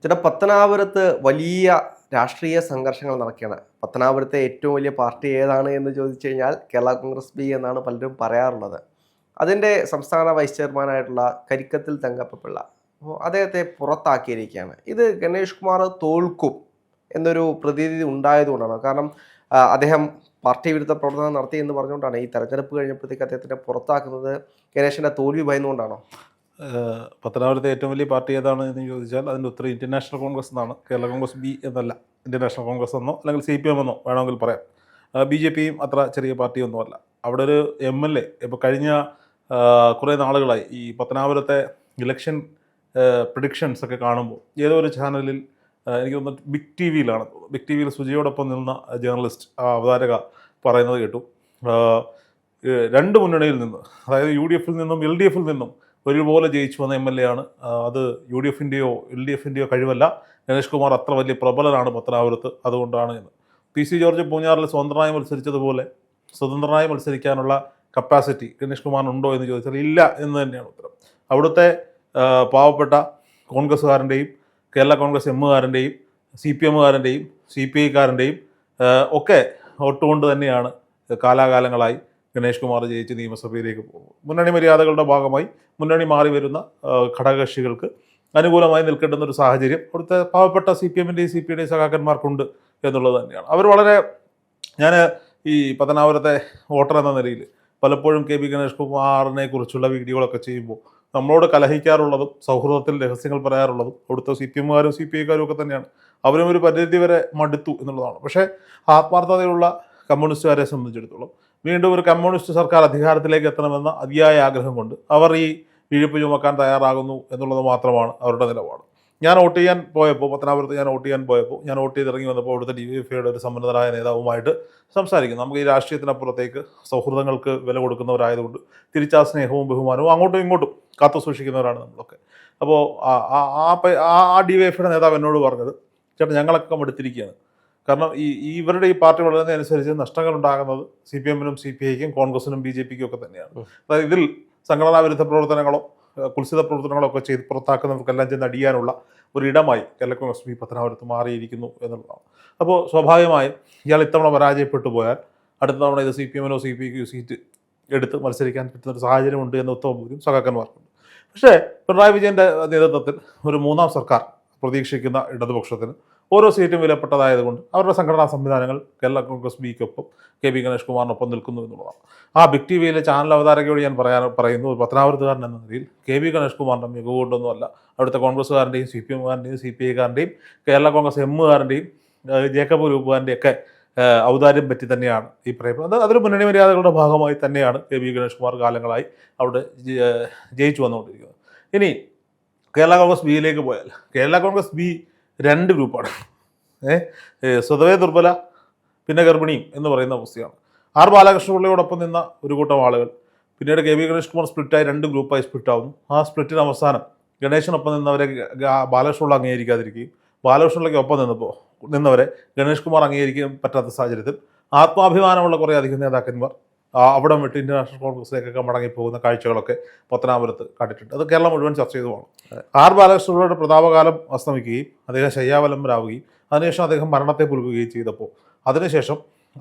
ചേട്ടാ പത്തനാപുരത്ത് വലിയ രാഷ്ട്രീയ സംഘർഷങ്ങൾ നടക്കുകയാണ്. പത്തനാപുരത്തെ ഏറ്റവും വലിയ പാർട്ടി ഏതാണ് എന്ന് ചോദിച്ചു കഴിഞ്ഞാൽ കേരള കോൺഗ്രസ് ബി എന്നാണ് പലരും പറയാറുള്ളത്. അതിൻ്റെ സംസ്ഥാന വൈസ് ചെയർമാനായിട്ടുള്ള കരിക്കത്തിൽ തങ്കപ്പപിള്ള അപ്പോൾ അദ്ദേഹത്തെ പുറത്താക്കിയിരിക്കുകയാണ്. ഇത് ഗണേഷ് കുമാർ തോൽക്കും എന്നൊരു പ്രതീതി ഉണ്ടായതുകൊണ്ടാണ്. കാരണം അദ്ദേഹം പാർട്ടി വിരുദ്ധ പ്രവർത്തനം നടത്തി എന്ന് പറഞ്ഞുകൊണ്ടാണ് ഈ തെരഞ്ഞെടുപ്പ് കഴിഞ്ഞപ്പോഴത്തേക്ക് അദ്ദേഹത്തിനെ പുറത്താക്കുന്നത്. ഗണേഷിൻ്റെ തോൽവി ഭയന്നുകൊണ്ടാണോ? പത്തനാപുരത്തെ ഏറ്റവും വലിയ പാർട്ടി ഏതാണ് എന്ന് ചോദിച്ചാൽ അതിൻ്റെ ഉത്തരം ഇന്ത്യൻ നാഷണൽ കോൺഗ്രസ് എന്നാണ്. കേരള കോൺഗ്രസ് ബി എന്നല്ല. ഇന്ത്യൻ നാഷണൽ കോൺഗ്രസ് എന്നോ അല്ലെങ്കിൽ CPM എന്നോ വേണമെങ്കിൽ പറയാം. BJPയും അത്ര ചെറിയ പാർട്ടിയൊന്നുമല്ല. അവിടെ ഒരു MLA ഇപ്പോൾ കഴിഞ്ഞ കുറേ നാളുകളായി ഈ പത്തനാപുരത്തെ ഇലക്ഷൻ പ്രിഡിക്ഷൻസ് ഒക്കെ കാണുമ്പോൾ ഏതോ ഒരു ചാനലിൽ എനിക്ക് തോന്നുന്നു ബിഗ് ടി വിയിലാണ്, ബിഗ് ടി വിയിൽ സുജയോടൊപ്പം നിന്ന ജേർണലിസ്റ്റ് അവതാരക പറയുന്നത് കേട്ടു. രണ്ട് മുന്നണിയിൽ നിന്ന്, അതായത് UDF നിന്നും LDF നിന്നും ഒരുപോലെ ജയിച്ചു വന്ന MLA ആണ്. അത് UDFൻ്റെയോ LDFൻ്റെയോ കഴിവല്ല. ഗണേഷ് കുമാർ അത്ര വലിയ പ്രബലനാണ് പത്തനാപുരത്ത്, അതുകൊണ്ടാണ് എന്ന്. PC ജോർജ് പൂഞ്ഞാറിൽ സ്വതന്ത്രനായി മത്സരിച്ചതുപോലെ സ്വതന്ത്രനായി മത്സരിക്കാനുള്ള കപ്പാസിറ്റി ഗണേഷ് കുമാറിനുണ്ടോ എന്ന് ചോദിച്ചാൽ ഇല്ല എന്ന് തന്നെയാണ് ഉത്തരം. അവിടുത്തെ പാവപ്പെട്ട കോൺഗ്രസ്സുകാരൻ്റെയും കേരള കോൺഗ്രസ് എമ്മുകാരൻ്റെയും CPMകാരൻ്റെയും CPIക്കാരൻ്റെയും ഒക്കെ വോട്ടുകൊണ്ട് തന്നെയാണ് കാലാകാലങ്ങളായി ഗണേഷ് കുമാർ ജയിച്ച് നിയമസഭയിലേക്ക് പോകും. മുന്നണി മര്യാദകളുടെ ഭാഗമായി മുന്നണി മാറി വരുന്ന ഘടകകക്ഷികൾക്ക് അനുകൂലമായി നിൽക്കേണ്ടുന്ന ഒരു സാഹചര്യം അവിടുത്തെ പാവപ്പെട്ട CPMൻ്റെയും CPIയുടെയും സഖാക്കന്മാർക്കുണ്ട് എന്നുള്ളത് തന്നെയാണ്. അവർ വളരെ, ഞാൻ ഈ പത്തനാപുരത്തെ വോട്ടർ എന്ന നിലയിൽ പലപ്പോഴും KB ഗണേഷ് കുമാറിനെ കുറിച്ചുള്ള വീഡിയോകളൊക്കെ ചെയ്യുമ്പോൾ നമ്മളോട് കലഹിക്കാറുള്ളതും സൗഹൃദത്തിൽ രഹസ്യങ്ങൾ പറയാറുള്ളതും അവിടുത്തെ CPMകാരും CPIക്കാരും ഒക്കെ തന്നെയാണ്. അവരും ഒരു പരിധി വരെ മടുത്തു എന്നുള്ളതാണ്. പക്ഷേ ആത്മാർത്ഥതയുള്ള കമ്മ്യൂണിസ്റ്റുകാരെ സംബന്ധിച്ചിടത്തോളം വീണ്ടും ഒരു കമ്മ്യൂണിസ്റ്റ് സർക്കാർ അധികാരത്തിലേക്ക് എത്തണമെന്ന അതിയായ ആഗ്രഹം കൊണ്ട് അവർ ഈ വിഴുപ്പ് ചുമക്കാൻ തയ്യാറാകുന്നു എന്നുള്ളത് മാത്രമാണ് അവരുടെ നിലപാട്. ഞാൻ വോട്ട് ചെയ്യാൻ പോയപ്പോൾ, പത്തനാപുരത്ത് ഞാൻ വോട്ട് ചെയ്ത് ഇറങ്ങി വന്നപ്പോൾ അവിടുത്തെ DYFIയുടെ ഒരു സമ്പന്നരായ നേതാവുമായിട്ട് സംസാരിക്കുന്നു. നമുക്ക് ഈ രാഷ്ട്രീയത്തിനപ്പുറത്തേക്ക് സൗഹൃദങ്ങൾക്ക് വില കൊടുക്കുന്നവരായതുകൊണ്ട് തിരിച്ചാ സ്നേഹവും ബഹുമാനവും അങ്ങോട്ടും ഇങ്ങോട്ടും കാത്തു സൂക്ഷിക്കുന്നവരാണ് നമ്മളൊക്കെ. അപ്പോൾ ആ DYFIയുടെ നേതാവ് എന്നോട് പറഞ്ഞത്, ചേട്ടാ ഞങ്ങളൊക്കെ മടുത്തിരിക്കുകയാണ്. കാരണം ഇവരുടെ ഈ പാർട്ടി വളരുന്നതനുസരിച്ച് നഷ്ടങ്ങൾ ഉണ്ടാകുന്നത് CPMനും CPIക്കും കോൺഗ്രസിനും BJPക്കും ഒക്കെ തന്നെയാണ്. അതായത് ഇതിൽ സംഘടനാ വിരുദ്ധ പ്രവർത്തനങ്ങളോ കുൽസിത പ്രവർത്തനങ്ങളോ ഒക്കെ ചെയ്ത് പുറത്താക്കുന്നവർക്കെല്ലാം ചെന്ന് അടിയാനുള്ള ഒരിടമായി കേരള കോൺഗ്രസ് ബി പത്തനാപുരത്ത് മാറിയിരിക്കുന്നു എന്നുള്ളതാണ്. അപ്പോൾ സ്വാഭാവികമായും ഇയാൾ ഇത്തവണ പരാജയപ്പെട്ടു പോയാൽ അടുത്ത തവണ ഇത് CPMനോ CPIക്കോ സീറ്റ് എടുത്ത് മത്സരിക്കാൻ പറ്റുന്നൊരു സാഹചര്യമുണ്ട് എന്ന ഉത്തമബോധ്യം സഖാക്കന്മാർക്കുണ്ട്. പക്ഷേ പിണറായി വിജയൻ്റെ നേതൃത്വത്തിൽ ഒരു മൂന്നാം സർക്കാർ പ്രതീക്ഷിക്കുന്ന ഇടതുപക്ഷത്തിന് ഓരോ സീറ്റും വിലപ്പെട്ടതായതുകൊണ്ട് അവരുടെ സംഘടനാ സംവിധാനങ്ങൾ കേരള കോൺഗ്രസ് ബിക്കൊപ്പം KB ഗണേഷ് കുമാറിനൊപ്പം നിൽക്കുന്നു എന്നുള്ളതാണ്. ആ ബിഗ് ടി വിയിലെ ചാനൽ അവതാരകയോട് ഞാൻ പറയുന്നു, ഒരു പത്തനാപുരത്തുകാരൻ എന്ന നിലയിൽ KB ഗണേഷ് കുമാറിൻ്റെ മികവ് കൊണ്ടൊന്നുമല്ല, അവിടുത്തെ കോൺഗ്രസ്സുകാരൻ്റെയും CPMകാരൻ്റെയും CPIക്കാരൻ്റെയും കേരള കോൺഗ്രസ് എമ്മുകാരൻ്റെയും ജേക്കബ് ഗ്രൂപ്പുകാരൻ്റെയും ഒക്കെ ഔദാര്യം പറ്റി തന്നെയാണ് ഈ പറയുന്നത്. അതൊരു മുന്നണി മര്യാദകളുടെ ഭാഗമായി തന്നെയാണ് KB ഗണേഷ് കുമാർ കാലങ്ങളായി അവിടെ ജയിച്ചു വന്നുകൊണ്ടിരിക്കുന്നത്. ഇനി കേരള കോൺഗ്രസ് ബിയിലേക്ക് പോയാൽ കേരള കോൺഗ്രസ് ബി രണ്ട് ഗ്രൂപ്പാണ്. സ്വതവേ ദുർബല പിന്നെ ഗർഭിണിയും എന്ന് പറയുന്ന അവസ്ഥയാണ്. ബാലകൃഷ്ണപിള്ളയോടൊപ്പം നിന്ന ഒരു കൂട്ടം ആളുകൾ പിന്നീട് KB ഗണേഷ് കുമാർ സ്പ്ലിറ്റായി രണ്ട് ഗ്രൂപ്പായി സ്പ്ലിറ്റാവുന്നു. ആ സ്പ്ലിറ്റിന് അവസാനം ഗണേശനൊപ്പം നിന്നവരെ ബാലകൃഷ്ണപിള്ള അംഗീകരിക്കാതിരിക്കുകയും ബാലകൃഷ്ണപിള്ളയ്ക്ക് ഒപ്പം നിന്നവരെ ഗണേഷ് കുമാർ അംഗീകരിക്കാൻ പറ്റാത്ത സാഹചര്യത്തിൽ ആത്മാഭിമാനമുള്ള കുറേ അധികം നേതാക്കന്മാർ അവിടെ വിട്ട് ഇന്ത്യൻ നാഷണൽ കോൺഗ്രസിലേക്കൊക്കെ മടങ്ങിപ്പോകുന്ന കാഴ്ചകളൊക്കെ പത്തനാപുരത്ത് കണ്ടിട്ടുണ്ട്. അത് കേരളം മുഴുവൻ ചർച്ച ചെയ്തുമാണ്. ബാലകൃഷ്ണപിള്ളയുടെ പ്രതാപകാലം അസ്തമിക്കുകയും അദ്ദേഹം ശയ്യാവലംബരാവുകയും അതിനുശേഷം അദ്ദേഹം മരണത്തെ പുൽകുകയും ചെയ്തപ്പോൾ അതിനുശേഷം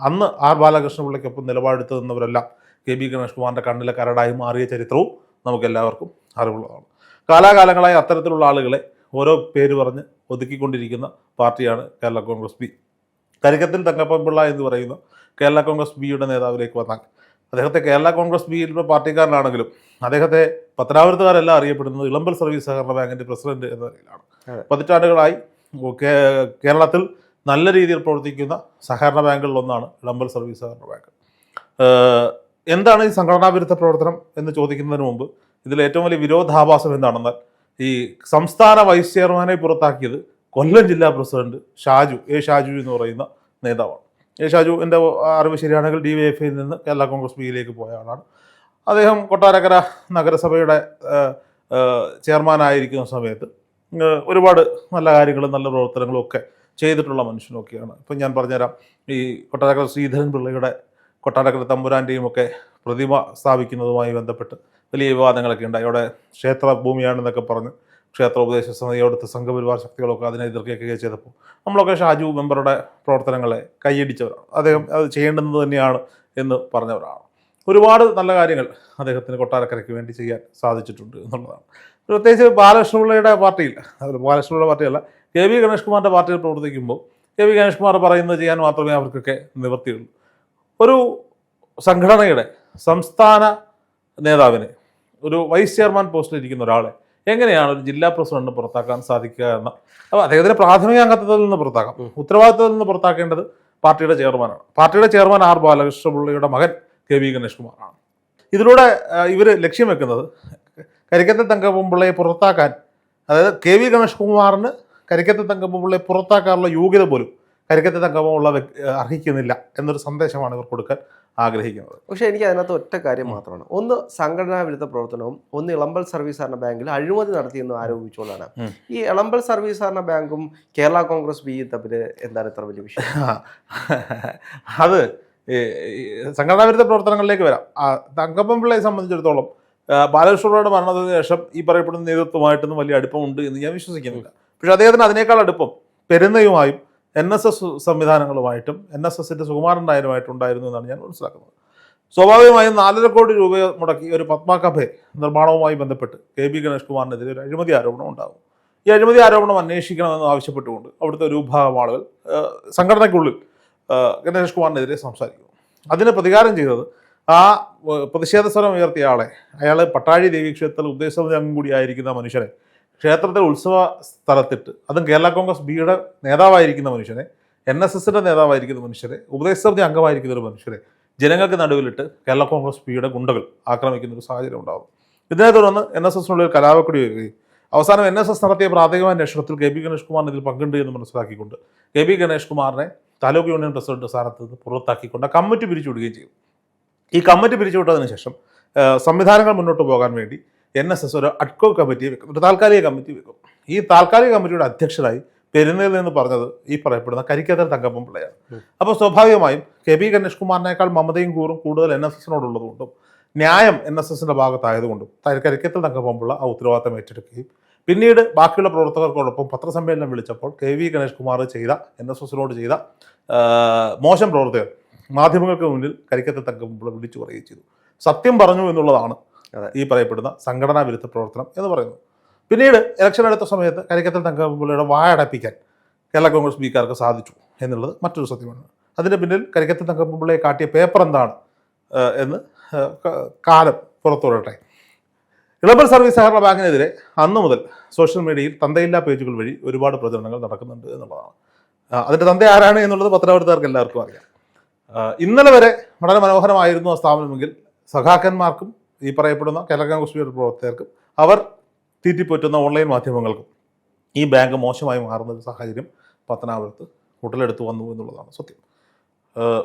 അന്ന് ബാലകൃഷ്ണപിള്ളയ്ക്കൊപ്പം നിലപാടെടുത്ത് നിന്നവരെല്ലാം KB ഗണേഷ് കുമാറിൻ്റെ കണ്ണിലെ കരടായി മാറിയ ചരിത്രവും നമുക്കെല്ലാവർക്കും അറിവുള്ളതാണ്. കാലാകാലങ്ങളായി അത്തരത്തിലുള്ള ആളുകളെ ഓരോ പേര് പറഞ്ഞ് ഒതുക്കിക്കൊണ്ടിരിക്കുന്ന പാർട്ടിയാണ് കേരള കോൺഗ്രസ് ബി. കരിക്കത്തിൽ തങ്കപ്പപിള്ള എന്ന് പറയുന്ന കേരള കോൺഗ്രസ് ബിയുടെ നേതാവിലേക്ക് വന്നാൽ അദ്ദേഹത്തെ കേരള കോൺഗ്രസ് ബിയിലുള്ള പാർട്ടിക്കാരനാണെങ്കിലും അദ്ദേഹത്തെ പത്തനാപുരത്തുകാരെല്ലാം അറിയപ്പെടുന്നത് ഇളമ്പൽ സർവീസ് സഹകരണ ബാങ്കിൻ്റെ പ്രസിഡന്റ് എന്ന നിലയിലാണ്. പതിറ്റാണ്ടുകളായി കേരളത്തിൽ നല്ല രീതിയിൽ പ്രവർത്തിക്കുന്ന സഹകരണ ബാങ്കുകളിലൊന്നാണ് ഇളമ്പൽ സർവീസ് സഹകരണ ബാങ്ക്. എന്താണ് ഈ സംഘടനാ വിരുദ്ധ പ്രവർത്തനം എന്ന് ചോദിക്കുന്നതിന് മുമ്പ് ഇതിൽ ഏറ്റവും വലിയ വിരോധാഭാസം എന്താണെന്നാൽ ഈ സംസ്ഥാന വൈസ് ചെയർമാനെ പുറത്താക്കിയത് കൊല്ലം ജില്ലാ പ്രസിഡന്റ് ഷാജു എന്ന് പറയുന്ന നേതാവാണ്. ഷാജു എൻ്റെ അറിവ് ശരിയാണെങ്കിൽ DYFIയിൽ നിന്ന് കേരള കോൺഗ്രസ് ബിയിലേക്ക് പോയ ആളാണ്. അദ്ദേഹം കൊട്ടാരക്കര നഗരസഭയുടെ ചെയർമാനായിരിക്കുന്ന സമയത്ത് ഒരുപാട് നല്ല കാര്യങ്ങളും നല്ല പ്രവർത്തനങ്ങളും ഒക്കെ ചെയ്തിട്ടുള്ള മനുഷ്യനൊക്കെയാണ്. ഇപ്പം ഞാൻ പറഞ്ഞുതരാം, ഈ കൊട്ടാരക്കര ശ്രീധരൻ പിള്ളയുടെ കൊട്ടാരക്കര തമ്പുരാൻ്റെയും ഒക്കെ പ്രതിമ സ്ഥാപിക്കുന്നതുമായി ബന്ധപ്പെട്ട് വലിയ വിവാദങ്ങളൊക്കെ ഉണ്ടായി. അവിടെ ക്ഷേത്ര ഭൂമിയാണെന്നൊക്കെ പറഞ്ഞ് ക്ഷേത്രോപദേശ സമിതിയോടത്ത് സംഘപരിവാർ ശക്തികളൊക്കെ അതിനെ എതിർക്കുകയൊക്കെ ചെയ്തപ്പോൾ നമ്മളൊക്കെ ഷാജു മെമ്പറുടെ പ്രവർത്തനങ്ങളെ കൈയടിച്ചവരാണ്. അദ്ദേഹം അത് ചെയ്യേണ്ടുന്നത് തന്നെയാണ് എന്ന് പറഞ്ഞവരാണ്. ഒരുപാട് നല്ല കാര്യങ്ങൾ അദ്ദേഹത്തിന് കൊട്ടാരക്കരയ്ക്ക് വേണ്ടി ചെയ്യാൻ സാധിച്ചിട്ടുണ്ട് എന്നുള്ളതാണ്. പ്രത്യേകിച്ച് ബാലകൃഷ്ണപിള്ളയുടെ പാർട്ടിയിൽ, അതുപോലെ ബാലകൃഷ്ണപിള്ളയുടെ പാർട്ടിയല്ല, കെ വി ഗണേഷ് കുമാറിൻ്റെ പാർട്ടിയിൽ പ്രവർത്തിക്കുമ്പോൾ കെ വി ഗണേഷ് കുമാർ പറയുന്നത് ചെയ്യാൻ മാത്രമേ അവർക്കൊക്കെ നിവൃത്തിയുള്ളൂ. ഒരു സംഘടനയുടെ സംസ്ഥാന നേതാവിനെ, ഒരു വൈസ് ചെയർമാൻ പോസ്റ്റിൽ ഇരിക്കുന്ന ഒരാളെ എങ്ങനെയാണ് ഒരു ജില്ലാ പ്രസിഡന്റ് പുറത്താക്കാൻ സാധിക്കുക എന്ന, അപ്പോൾ അദ്ദേഹത്തിന് പ്രാഥമിക അംഗത്വത്തിൽ നിന്ന് പുറത്താക്കാം, ഉത്തരവാദിത്തത്തിൽ നിന്ന് പുറത്താക്കേണ്ടത് പാർട്ടിയുടെ ചെയർമാനാണ്. പാർട്ടിയുടെ ചെയർമാൻ ആർ ബാലകൃഷ്ണപിള്ളയുടെ മകൻ കെ വി ഗണേഷ് കുമാറാണ്. ഇതിലൂടെ ഇവർ ലക്ഷ്യം വെക്കുന്നത് കരിക്കത്തെ തങ്കപ്പൻപിള്ളയെ പുറത്താക്കാൻ, അതായത് കെ വി ഗണേഷ് കുമാറിന് കരിക്കത്തെ തങ്കപ്പൻപിള്ളയെ പുറത്താക്കാനുള്ള യോഗ്യത പോലും കരിക്കത്തെ തങ്കപ്പൻപിള്ള അർഹിക്കുന്നില്ല എന്നൊരു സന്ദേശമാണ് ഇവർ കൊടുക്കാൻ ആഗ്രഹിക്കുന്നത്. പക്ഷേ എനിക്ക് അതിനകത്ത് ഒറ്റ കാര്യം മാത്രമാണ്, ഒന്ന് സംഘടനാ വിരുദ്ധ പ്രവർത്തനവും, ഒന്ന് ഇളമ്പൽ സർവീസ് സഹകരണ ബാങ്കിൽ അഴിമതി നടത്തിയെന്ന് ആരോപിച്ചുകൊണ്ടാണ്. ഈ ഇളമ്പൽ സർവീസ് സഹകരണ ബാങ്കും കേരള കോൺഗ്രസ് ബി തമ്മിൽ എന്താണ് ഇത്ര വലിയ വിഷയം? അത് സംഘടനാ വിരുദ്ധ പ്രവർത്തനങ്ങളിലേക്ക് വരാം. തങ്കപ്പൻപിള്ളയെ സംബന്ധിച്ചിടത്തോളം ബാലകൃഷ്ണപിള്ളയുടെ മരണത്തിന് ശേഷം ഈ പറയപ്പെടുന്ന നേതൃത്വമായിട്ടൊന്നും വലിയ അടുപ്പമുണ്ട് എന്ന് ഞാൻ വിശ്വസിക്കുന്നില്ല. പക്ഷെ അദ്ദേഹത്തിന് അതിനേക്കാൾ അടുപ്പം പെരുന്നയുമായും NSS സംവിധാനങ്ങളുമായിട്ടും NSSന്റെ സുകുമാരൻ നായരുമായിട്ടുണ്ടായിരുന്നു എന്നാണ് ഞാൻ മനസ്സിലാക്കുന്നത്. സ്വാഭാവികമായും 4.5 കോടി രൂപ മുടക്കി ഒരു പത്മ കഫേ നിർമ്മാണവുമായി ബന്ധപ്പെട്ട് കെ വി ഗണേഷ് കുമാറിനെതിരെ ഒരു അഴിമതി ആരോപണം ഉണ്ടാകും. ഈ അഴിമതി ആരോപണം അന്വേഷിക്കണമെന്ന് ആവശ്യപ്പെട്ടുകൊണ്ട് അവിടുത്തെ ഒരു വിഭാഗം ആളുകൾ സംഘടനയ്ക്കുള്ളിൽ ഗണേഷ് കുമാറിനെതിരെ സംസാരിക്കുന്നു. അതിന് പ്രതികാരം ചെയ്തത് ആ പ്രതിഷേധ സ്വരം ഉയർത്തിയ ആളെ, അയാൾ പട്ടാഴി ദേവീക്ഷേത്രത്തിൽ ഉദ്ദേശസമിതി അംഗം കൂടിയായിരിക്കുന്ന മനുഷ്യനെ ക്ഷേത്രത്തിൽ ഉത്സവ സ്ഥലത്തിട്ട്, അതും കേരള കോൺഗ്രസ് ബിയുടെ നേതാവായിരിക്കുന്ന മനുഷ്യനെ, NSSന്റെ നേതാവായിരിക്കുന്ന മനുഷ്യരെ, ഉപദേശസമിതി അംഗമായിരിക്കുന്ന ഒരു മനുഷ്യരെ ജനങ്ങൾക്ക് നടുവിലിട്ട് കേരള കോൺഗ്രസ് ബിയുടെ ഗുണ്ടകൾ ആക്രമിക്കുന്ന ഒരു സാഹചര്യം ഉണ്ടാകും. ഇതിനെ തുടർന്ന് NSSനുള്ളിൽ കലാപക്കൊടി വരികയും അവസാനം NSS നടത്തിയ പ്രാഥമിക അന്വേഷണത്തിൽ കെ വി ഗണേഷ് കുമാറിന് ഇതിൽ പങ്കുണ്ട് എന്ന് മനസ്സിലാക്കിക്കൊണ്ട് കെ വി ഗണേഷ് കുമാറിനെ താലൂക്ക് യൂണിയൻ പ്രസിഡന്റ് സ്ഥാനത്ത് നിന്ന് പുറത്താക്കിക്കൊണ്ട് കമ്മിറ്റി പിരിച്ചുവിടുകയും ചെയ്തു. ഈ കമ്മിറ്റി പിരിച്ചുവിട്ടതിന് ശേഷം സംവിധാനങ്ങൾ മുന്നോട്ട് പോകാൻ വേണ്ടി NSS ഒരു അഡ്കോ കമ്മിറ്റിയെ വെക്കും, ഒരു താൽക്കാലിക കമ്മിറ്റി വെക്കും. ഈ താൽക്കാലിക കമ്മിറ്റിയുടെ അധ്യക്ഷനായി പെരുന്നയിൽ നിന്ന് പറഞ്ഞത് ഈ പറയപ്പെടുന്ന കരിക്കത്തൽ തങ്കപ്പൻപിള്ളയാണ്. അപ്പോൾ സ്വാഭാവികമായും കെ വി ഗണേഷ് കുമാറിനേക്കാൾ മമതയും കൂറും കൂടുതൽ NSSനോടുള്ളതുകൊണ്ടും ന്യായം NSSന്റെ ഭാഗത്തായതുകൊണ്ടും കരിക്കത്തൽ തങ്കപ്പൻപിള്ള ആ ഉത്തരവാദിത്തം ഏറ്റെടുക്കുകയും പിന്നീട് ബാക്കിയുള്ള പ്രവർത്തകർക്കോടൊപ്പം പത്രസമ്മേളനം വിളിച്ചപ്പോൾ കെ വി ഗണേഷ് കുമാർ ചെയ്ത NSSനോട് ചെയ്ത മോശം പ്രവർത്തകർ മാധ്യമങ്ങൾക്ക് മുന്നിൽ കരിക്കത്തൽ തങ്കപ്പൻപിള്ള വിളിച്ചു പറയുകയും ചെയ്തു. സത്യം പറഞ്ഞു എന്നുള്ളതാണ് ഈ പറയപ്പെടുന്ന സംഘടനാ വിരുദ്ധ പ്രവർത്തനം എന്ന് പറയുന്നത്. പിന്നീട് ഇലക്ഷൻ എടുത്ത സമയത്ത് കരിക്കത്തൽ തങ്കപ്പൻപിള്ളയുടെ വായടപ്പിക്കാൻ കേരള കോൺഗ്രസ് ബിക്കാർക്ക് സാധിച്ചു എന്നുള്ളത് മറ്റൊരു സത്യമാണ്. അതിന് പിന്നിൽ കരിക്കത്തൽ തങ്കപ്പൻപിള്ളയെ കാട്ടിയ പേപ്പർ എന്താണ് എന്ന് കാലം പുറത്തുവിടട്ടെ. ഇളമ്പൽ സർവീസ് സഹകരണ ബാങ്കിനെതിരെ അന്നു മുതൽ സോഷ്യൽ മീഡിയയിൽ തന്തയില്ലാ പേജുകൾ വഴി ഒരുപാട് പ്രചരണങ്ങൾ നടക്കുന്നുണ്ട് എന്നുള്ളതാണ്. അതിൻ്റെ തന്ത ആരാണ് എന്നുള്ളത് പത്രവാർത്തകർക്ക് എല്ലാവർക്കും അറിയാം. ഇന്നലെ വരെ വളരെ മനോഹരമായിരുന്നു ആ സ്ഥാപനമെങ്കിൽ സഖാക്കന്മാർക്കും ഈ പറയപ്പെടുന്ന കേരള കോൺഗ്രസ് പ്രവർത്തകർക്കും അവർ തീറ്റിപ്പോറ്റുന്ന ഓൺലൈൻ മാധ്യമങ്ങൾക്കും ഈ ബാങ്ക് മോശമായി മാറുന്ന ഒരു സാഹചര്യം പത്തനാപുരത്ത് ഉടലെടുത്ത് വന്നു എന്നുള്ളതാണ് സത്യം.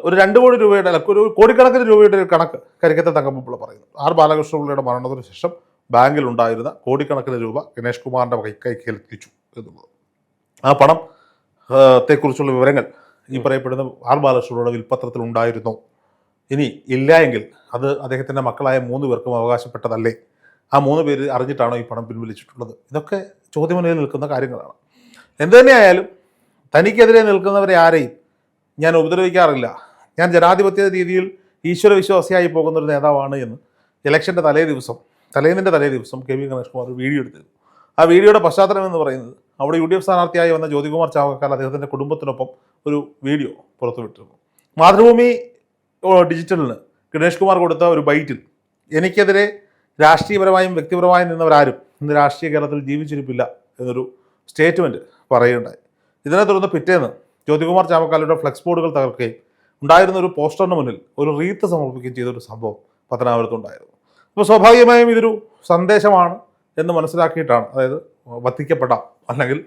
ഒരു 2 കോടി രൂപയുടെ, ഒരു കോടിക്കണക്കിന് രൂപയുടെ ഒരു കണക്ക് കരിക്കത്തൽ തങ്കപ്പൻപിള്ള പറയുന്നു. ആർ ബാലകൃഷ്ണപിള്ളയുടെ മരണത്തിന് ശേഷം ബാങ്കിലുണ്ടായിരുന്ന കോടിക്കണക്കിന് രൂപ ഗണേഷ് കുമാറിൻ്റെ കൈക്കലെത്തിച്ചു എന്നുള്ളത്. ആ പണം ത്തെക്കുറിച്ചുള്ള വിവരങ്ങൾ ഈ പറയപ്പെടുന്ന ആർ ബാലകൃഷ്ണപിള്ളയുടെ വിൽപ്പത്രത്തിൽ ഉണ്ടായിരുന്നോ? ഇനി ഇല്ല എങ്കിൽ അത് അദ്ദേഹത്തിൻ്റെ മക്കളായ 3 പേർക്കും അവകാശപ്പെട്ടതല്ലേ? ആ 3 പേര് അറിഞ്ഞിട്ടാണോ ഈ പണം പിൻവലിച്ചിട്ടുള്ളത്? ഇതൊക്കെ ചോദ്യമുനയിൽ നിൽക്കുന്ന കാര്യങ്ങളാണ്. എന്തു തന്നെയായാലും തനിക്കെതിരെ നിൽക്കുന്നവരെ ആരെയും ഞാൻ ഉപദ്രവിക്കാറില്ല, ഞാൻ ജനാധിപത്യ രീതിയിൽ ഈശ്വരവിശ്വാസിയായി പോകുന്നൊരു നേതാവാണ് എന്ന് ഇലക്ഷൻ്റെ തലേന്നിൻ്റെ തലേ ദിവസം കെ വി ഗണേഷ് കുമാർ ഒരു വീഡിയോ എടുത്തിരുന്നു. ആ വീഡിയോയുടെ പശ്ചാത്തലം എന്ന് പറയുന്നത് അവിടെ UDF സ്ഥാനാർത്ഥിയായി വന്ന ജ്യോതികുമാർ ചാവക്കാൽ അദ്ദേഹത്തിൻ്റെ കുടുംബത്തിനൊപ്പം ഒരു വീഡിയോ പുറത്തുവിട്ടിരുന്നു. മാതൃഭൂമി ഡിജിറ്റലിന് ഗണേഷ് കുമാർ കൊടുത്ത ഒരു ബൈറ്റിൽ എനിക്കെതിരെ രാഷ്ട്രീയപരമായും വ്യക്തിപരമായും നിന്നവരാരും ഇന്ന് രാഷ്ട്രീയ കേരളത്തിൽ ജീവിച്ചിരിപ്പില്ല എന്നൊരു സ്റ്റേറ്റ്മെൻറ്റ് പറയുകയുണ്ടായി. ഇതിനെ തുടർന്ന് പിറ്റേന്ന് ജ്യോതികുമാർ ചാമക്കാലയുടെ ഫ്ലെക്സ് ബോർഡുകൾ തകർക്കുകയും ഉണ്ടായിരുന്ന ഒരു പോസ്റ്ററിന് മുന്നിൽ ഒരു റീത്ത് സമർപ്പിക്കുകയും ചെയ്തൊരു സംഭവം പത്തനാപുരത്തുണ്ടായിരുന്നു. അപ്പോൾ സ്വാഭാവികമായും ഇതൊരു സന്ദേശമാണ് എന്ന് മനസ്സിലാക്കിയിട്ടാണ്, അതായത് വധിക്കപ്പെടാം അല്ലെങ്കിൽ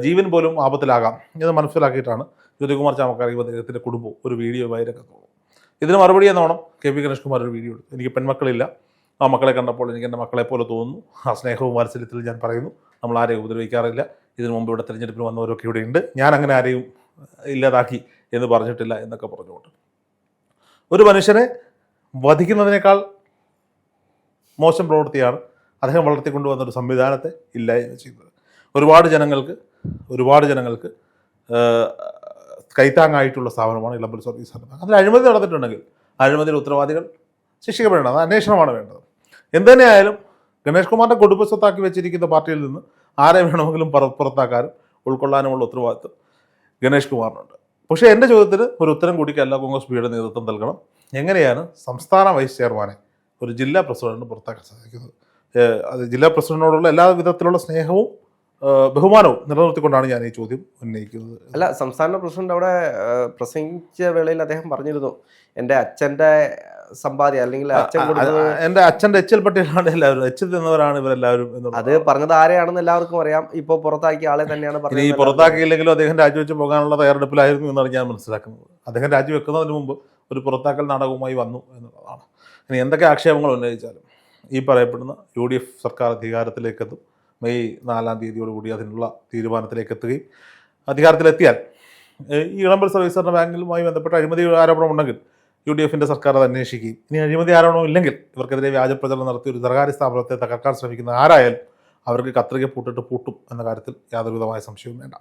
ജീവൻ പോലും ആപത്തിലാകാം എന്ന് മനസ്സിലാക്കിയിട്ടാണ് ജ്യോതികുമാർ ചാമക്കാലയും അദ്ദേഹത്തിൻ്റെ കുടുംബവും ഒരു വീഡിയോയുമായി രംഗത്ത് പോകും. ഇതിന് മറുപടി എന്നോണം കെ വി ഗണേഷ് കുമാർ ഒരു വീഡിയോ എടുത്തു. എനിക്ക് പെൺമക്കളില്ല, ആ മക്കളെ കണ്ടപ്പോൾ എനിക്ക് എൻ്റെ മക്കളെ പോലെ തോന്നുന്നു. ആ സ്നേഹവും വാത്സല്യത്തിൽ ഞാൻ പറയുന്നു, നമ്മൾ ആരെയും ഉപദ്രവിക്കാറില്ല. ഇതിനു മുമ്പ് ഇവിടെ തിരഞ്ഞെടുപ്പിന് വന്നവരൊക്കെ ഇവിടെ ഉണ്ട്, ഞാൻ അങ്ങനെ ആരെയും ഇല്ലാതാക്കി എന്ന് പറഞ്ഞിട്ടില്ല എന്നൊക്കെ പറഞ്ഞുകൊണ്ട് ഒരു മനുഷ്യനെ വധിക്കുന്നതിനേക്കാൾ മോശം പ്രവൃത്തിയാണ് അദ്ദേഹം വളർത്തിക്കൊണ്ടുവന്ന ഒരു സംവിധാനത്തെ ഇല്ലായ്മ ചെയ്തത്. ഒരുപാട് ജനങ്ങൾക്ക് കൈത്താങ്ങായിട്ടുള്ള സ്ഥാപനമാണ് ഇളമ്പൽ സർവീസ് സഹകരണ ബാങ്ക്. അതിൽ അഴിമതി നടന്നിട്ടുണ്ടെങ്കിൽ അഴിമതിയുടെ ഉത്തരവാദികൾ ശിക്ഷിക്കപ്പെടേണ്ടത്, അത് അന്വേഷണമാണ് വേണ്ടത്. എന്തുതന്നെയായാലും ഗണേഷ് കുമാറിൻ്റെ കുടുംബ സ്വത്താക്കി വെച്ചിരിക്കുന്ന പാർട്ടിയിൽ നിന്ന് ആരെ വേണമെങ്കിലും പുറത്താക്കാനും ഉൾക്കൊള്ളാനുമുള്ള ഉത്തരവാദിത്വം ഗണേഷ് കുമാറിനുണ്ട്. പക്ഷേ എൻ്റെ ചോദ്യത്തിന് ഒരു ഉത്തരം കൂടി കേരള കോൺഗ്രസ് ബിയുടെ നേതൃത്വം നൽകണം. എങ്ങനെയാണ് സംസ്ഥാന വൈസ് ചെയർമാനെ ഒരു ജില്ലാ പ്രസിഡന്റിന് പുറത്താക്കാൻ സാധിക്കുന്നത്? അത് ജില്ലാ പ്രസിഡന്റിനോടുള്ള എല്ലാ വിധത്തിലുള്ള സ്നേഹവും ബഹുമാനവും നിലനിർത്തിക്കൊണ്ടാണ് ഞാൻ ഈ ചോദ്യം ഉന്നയിക്കുന്നത്. അല്ല, സംസ്ഥാന പ്രസിഡന്റ് അവിടെ പ്രസംഗിച്ച വേളയിൽ അദ്ദേഹം പറഞ്ഞിരുന്നു, എൻ്റെ അച്ഛൻ്റെ സമ്പാദ്യം അല്ലെങ്കിൽ അച്ഛൻ കൊടുത്തത്, എൻ്റെ അച്ഛൻ്റെ എച്ചിൽ പട്ടികയിലാണ് എല്ലാവരും, എച്ചിൽ തിന്നവരാണ് ഇവരെല്ലാവരും എന്നുള്ളത്. അത് പറഞ്ഞത് ആരെയാണെന്ന് എല്ലാവർക്കും അറിയാം. ഇപ്പോൾ പുറത്താക്കിയ ആളെ തന്നെയാണ് പറഞ്ഞത്. ഈ പുറത്താക്കിയില്ലെങ്കിലും അദ്ദേഹം രാജിവെച്ച് പോകാനുള്ള തയ്യാറെടുപ്പിലായിരുന്നു എന്നാണ് ഞാൻ മനസ്സിലാക്കുന്നത്. അദ്ദേഹം രാജിവെക്കുന്നതിന് മുമ്പ് ഒരു പുറത്താക്കൽ നാടകവുമായി വന്നു എന്നുള്ളതാണ്. ഇനി എന്തൊക്കെ ആക്ഷേപങ്ങൾ ഉന്നയിച്ചാലും ഈ പറയപ്പെടുന്ന UDF സർക്കാർ അധികാരത്തിലേക്കെത്തും. മെയ് 4-ാം തീയതിയോടുകൂടി അതിനുള്ള തീരുമാനത്തിലേക്ക് എത്തുകയും അധികാരത്തിലെത്തിയാൽ ഈ ഇളമ്പൽ സർവീസ് സഹകരണ ബാങ്കുമായി ബന്ധപ്പെട്ട അഴിമതി ആരോപണം ഉണ്ടെങ്കിൽ UDFൻ്റെ സർക്കാർ അത് അന്വേഷിക്കുകയും ഇനി അഴിമതി ആരോപണം ഇല്ലെങ്കിൽ ഇവർക്കെതിരെ വ്യാജ പ്രചരണം നടത്തി ഒരു ധനകാര്യ സ്ഥാപനത്തെ തകർക്കാൻ ശ്രമിക്കുന്ന ആരായാലും അവർക്ക് കത്രിക പൂട്ടിട്ട് പൂട്ടും എന്ന കാര്യത്തിൽ യാതൊരുവിധമായ സംശയവും വേണ്ട.